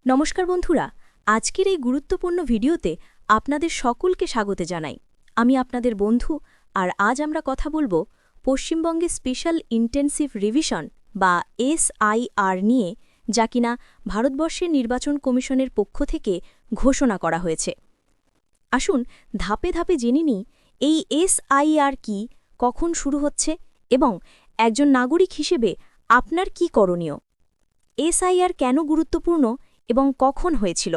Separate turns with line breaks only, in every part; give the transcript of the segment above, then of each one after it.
নমস্কার বন্ধুরা, আজকের এই গুরুত্বপূর্ণ ভিডিওতে আপনাদের সকলকে স্বাগত জানাই। আমি আপনাদের বন্ধু, আর আজ আমরা কথা বলবো পশ্চিমবঙ্গে স্পেশাল ইন্টেনসিভ রিভিশন বা এসআইআর নিয়ে, যা কিনা ভারতবর্ষের নির্বাচন কমিশনের পক্ষ থেকে ঘোষণা করা হয়েছে। আসুন ধাপে ধাপে জেনে নিই এই এসআইআর কি, কখন শুরু হচ্ছে এবং একজন নাগরিক হিসেবে আপনার কি করণীয়। এসআইআর কেন গুরুত্বপূর্ণ এবং কখন হয়েছিল।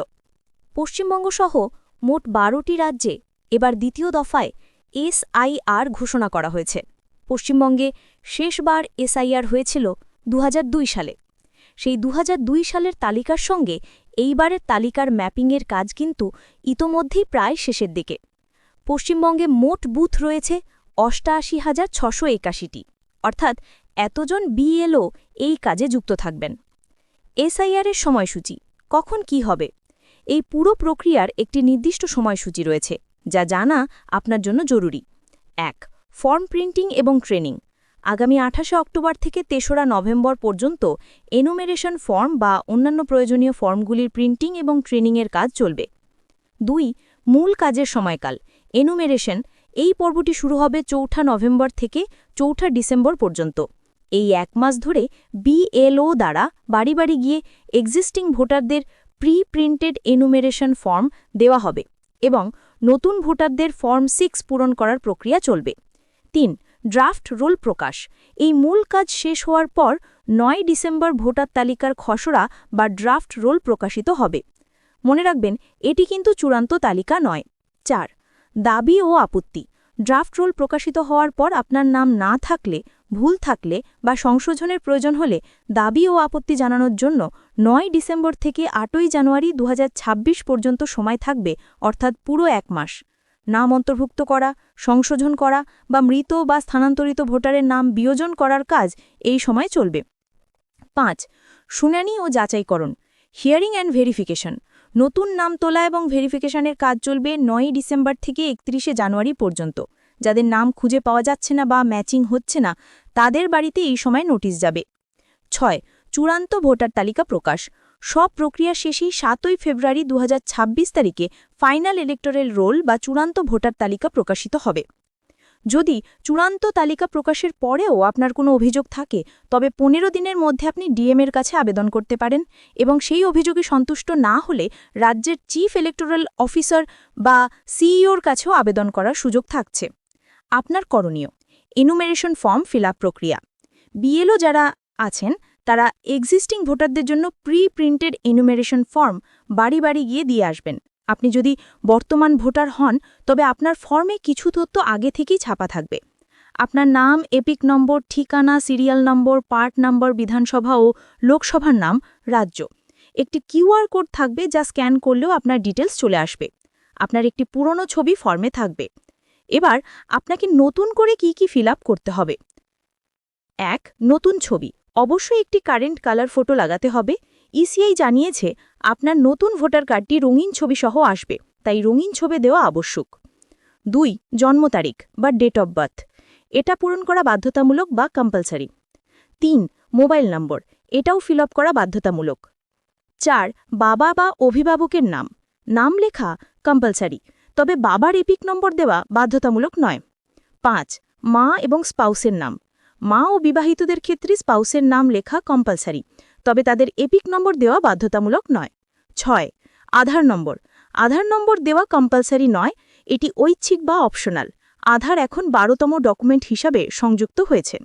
পশ্চিমবঙ্গসহ মোট 12টি রাজ্যে এবার দ্বিতীয় দফায় এসআইআর ঘোষণা করা হয়েছে। পশ্চিমবঙ্গে শেষবার এসআইআর হয়েছিল 2002 সালে। সেই 2002 সালের তালিকার সঙ্গে এইবারের তালিকার ম্যাপিংয়ের কাজ কিন্তু ইতোমধ্যেই প্রায় শেষের দিকে। পশ্চিমবঙ্গে মোট বুথ রয়েছে 88,681টি, অর্থাৎ এতজন বিএলও এই কাজে যুক্ত থাকবেন। এসআইআরের সময়সূচি কখন কি হবে, এই পুরো প্রক্রিয়ার একটি নির্দিষ্ট সময়সূচি রয়েছে, যা জানা আপনার জন্য জরুরি। 1. ফর্ম প্রিন্টিং এবং ট্রেনিং। আগামী 28 অক্টোবর থেকে 3রা নভেম্বর পর্যন্ত এনুমেরেশন ফর্ম বা অন্যান্য প্রয়োজনীয় ফর্মগুলির প্রিন্টিং এবং ট্রেনিংয়ের কাজ চলবে। 2. মূল কাজের সময়কাল এনুমেরেশন। এই পর্বটি শুরু হবে 4 নভেম্বর থেকে 4 ডিসেম্বর পর্যন্ত। এই এক মাস ধরে বিএলও দ্বারা বাড়ি বাড়ি গিয়ে এক্সিস্টিং ভোটারদের প্রি প্রিন্টেড এনুমেরেশন ফর্ম দেওয়া হবে এবং নতুন ভোটারদের ফর্ম 6 পূরণ করার প্রক্রিয়া চলবে। 3. ড্রাফট রোল প্রকাশ। এই মূল কাজ শেষ হওয়ার পর 9 ডিসেম্বর ভোটার তালিকার খসড়া বা ড্রাফট রোল প্রকাশিত হবে। মনে রাখবেন, এটি কিন্তু চূড়ান্ত তালিকা নয়। 4. দাবি ও আপত্তি। ড্রাফট রোল প্রকাশিত হওয়ার পর আপনার নাম না থাকলে, ভুল থাকলে বা সংশোধনের প্রয়োজন হলে দাবি ও আপত্তি জানানোর জন্য 9 ডিসেম্বর থেকে 8 জানুয়ারি 2026 পর্যন্ত সময় থাকবে, অর্থাৎ পুরো এক মাস। নাম অন্তর্ভুক্ত করা, সংশোধন করা বা মৃত বা স্থানান্তরিত ভোটারের নাম বিয়োজন করার কাজ এই সময় চলবে। 5. শুনানি ও যাচাইকরণ হিয়ারিং অ্যান্ড ভেরিফিকেশন। নতুন নাম তোলা এবং ভেরিফিকেশনের কাজ চলবে 9 ডিসেম্বর থেকে 31 জানুয়ারি পর্যন্ত। যাদের নাম খুঁজে পাওয়া যাচ্ছে না বা ম্যাচিং হচ্ছে না, তাদের বাড়িতে এই সময় নোটিশ যাবে। 6. চূড়ান্ত ভোটার তালিকা প্রকাশ। সব প্রক্রিয়া শেষেই 7 ফেব্রুয়ারি 2026 তারিখে ফাইনাল ইলেক্টোরাল রোল বা চূড়ান্ত ভোটার তালিকা প্রকাশিত হবে। যদি চূড়ান্ত তালিকা প্রকাশের পরেও আপনার কোনো অভিযোগ থাকে, তবে 15 দিনের মধ্যে আপনি ডিএমের কাছে আবেদন করতে পারেন এবং সেই অভিযোগে সন্তুষ্ট না হলে রাজ্যের চিফ ইলেক্টোরাল অফিসার বা সিইওর কাছেও আবেদন করার সুযোগ থাকছে। আপনার করণীয় এনুমেরেশন ফর্ম ফিল আপ প্রক্রিয়া। বিএলও যারা আছেন তারা এক্সিস্টিং ভোটারদের জন্য প্রি প্রিন্টেড এনুমেরেশন ফর্ম বাড়ি বাড়ি গিয়ে দিয়ে আসবেন। আপনি যদি বর্তমান ভোটার হন, তবে আপনার ফর্মে কিছু তথ্য আগে থেকেই ছাপা থাকবে। আপনার নাম, এপিক নম্বর, ঠিকানা, সিরিয়াল নম্বর, পার্ট নম্বর, বিধানসভা ও লোকসভার নাম, রাজ্য। একটি কিউআর কোড থাকবে, যা স্ক্যান করলেও আপনার ডিটেলস চলে আসবে। আপনার একটি পুরনো ছবি ফর্মে থাকবে। এবার আপনাকে নতুন করে কি ফিল আপ করতে হবে। 1. নতুন ছবি। অবশ্যই একটি কারেন্ট কালার ফটো লাগাতে হবে। ইসিআই জানিয়েছে আপনার নতুন ভোটার কার্ডটি রঙিন ছবি সহ আসবে, তাই রঙিন ছবি দেওয়া আবশ্যক। 2. জন্ম তারিখ বা ডেট অব বার্থ। এটা পূরণ করা বাধ্যতামূলক বা কম্পালসারি। 3. মোবাইল নম্বর। এটাও ফিল আপ করা বাধ্যতামূলক। 4. বাবা বা অভিভাবকের নাম। নাম লেখা কম্পালসারি, তবে বাবার এপিক নম্বর দেওয়া বাধ্যতামূলক নয়। 5. মা এবং স্পাউসের নাম। মা ও বিবাহিতদের ক্ষেত্রে স্পাউসের নাম লেখা কম্পালসারি, তবে তাদের এপিক নম্বর দেওয়া বাধ্যতামূলক নয়। 6. আধার নম্বর। আধার নম্বর দেওয়া কম্পালসারি নয়, এটি ঐচ্ছিক বা অপশনাল। আধার এখন 12তম ডকুমেন্ট হিসাবে সংযুক্ত হয়েছে।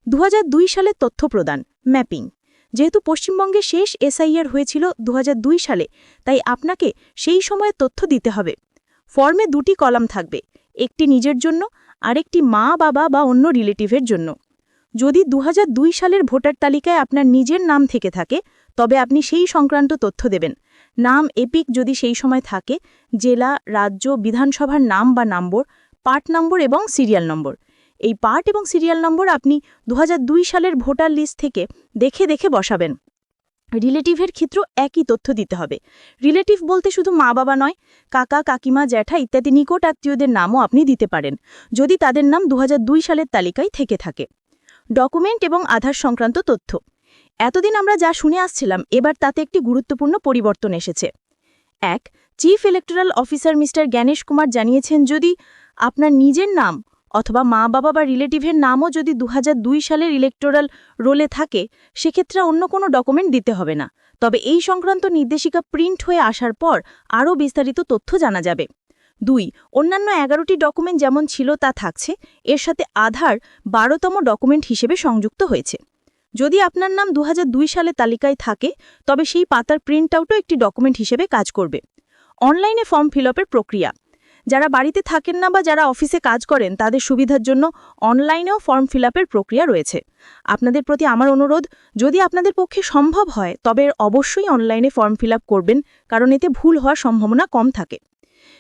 2002 সালে তথ্য প্রদান ম্যাপিং। যেহেতু পশ্চিমবঙ্গে শেষ এসআইআর হয়েছিল 2002 সালে, তাই আপনাকে সেই সময়ে তথ্য দিতে হবে। ফর্মে 2টি কলাম থাকবে, একটি নিজের জন্য, আরেকটি মা, বাবা বা অন্য রিলেটিভের জন্য। যদি 2002 সালের ভোটার তালিকায় আপনার নিজের নাম থেকে থাকে, তবে আপনি সেই সংক্রান্ত তথ্য দেবেন। নাম, এপিক যদি সেই সময় থাকে, জেলা, রাজ্য, বিধানসভার নাম বা নম্বর, পার্ট নম্বর এবং সিরিয়াল নম্বর। এই পার্ট এবং সিরিয়াল নম্বর আপনি 2002 সালের ভোটার লিস্ট থেকে দেখে বসাবেন। রিলেটিভের ক্ষেত্রেও একই তথ্য দিতে হবে। রিলেটিভ বলতে শুধু মা বাবা নয়, কাকা, কাকিমা, জ্যাঠা ইত্যাদি নিকট আত্মীয়দের নামও আপনি দিতে পারেন, যদি তাদের নাম 2002 সালের তালিকায় থেকে থাকে। ডকুমেন্ট এবং আধার সংক্রান্ত তথ্য। এতদিন আমরা যা শুনে আসছিলাম এবার তাতে একটি গুরুত্বপূর্ণ পরিবর্তন এসেছে। 1. Chief electoral officer mister Gyanesh Kumar জানিয়েছেন, যদি আপনার নিজের নাম অথবা মা বাবা বা রিলেটিভের নামও যদি 2002 সালের ইলেকটোরাল রোলে থাকে, সেক্ষেত্রে অন্য কোনো ডকুমেন্ট দিতে হবে না। তবে এই সংক্রান্ত নির্দেশিকা প্রিন্ট হয়ে আসার পর আরও বিস্তারিত তথ্য জানা যাবে। 2. অন্যান্য 11টি ডকুমেন্ট যেমন ছিল তা থাকছে, এর সাথে আধার 12তম ডকুমেন্ট হিসেবে সংযুক্ত হয়েছে। যদি আপনার নাম 2002 সালে তালিকায় থাকে, তবে সেই পাতার প্রিন্ট আউটও একটি ডকুমেন্ট হিসেবে কাজ করবে। অনলাইনে ফর্ম ফিল আপের প্রক্রিয়া, যারা বাড়িতে থাকেন না বা যারা অফিসে কাজ করেন তাদের সুবিধার জন্য অনলাইনেও ফর্ম ফিল আপের প্রক্রিয়া রয়েছে। আপনাদের প্রতি আমার অনুরোধ, যদি আপনাদের পক্ষে সম্ভব হয় তবে অবশ্যই অনলাইনে ফর্ম ফিল আপ করবেন, কারণ এতে ভুল হওয়ার সম্ভাবনা কম থাকে।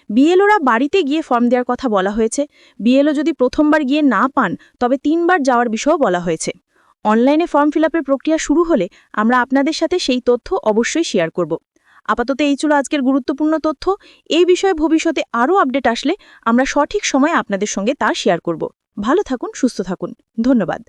বিএলওরা বাড়িতে গিয়ে ফর্ম দেওয়ার কথা বলা হয়েছে। বিএলও যদি প্রথমবার গিয়ে না পান তবে 3বার যাওয়ার বিষয়েও বলা হয়েছে। অনলাইনে ফর্ম ফিল আপের প্রক্রিয়া শুরু হলে আমরা আপনাদের সাথে সেই তথ্য অবশ্যই শেয়ার করব। আপাতত এই ছিল আজকের গুরুত্বপূর্ণ তথ্য। এই বিষয়ে ভবিষ্যতে আরও আপডেট আসলে আমরা সঠিক সময়ে আপনাদের সঙ্গে তা শেয়ার করব। ভালো থাকুন, সুস্থ থাকুন। ধন্যবাদ।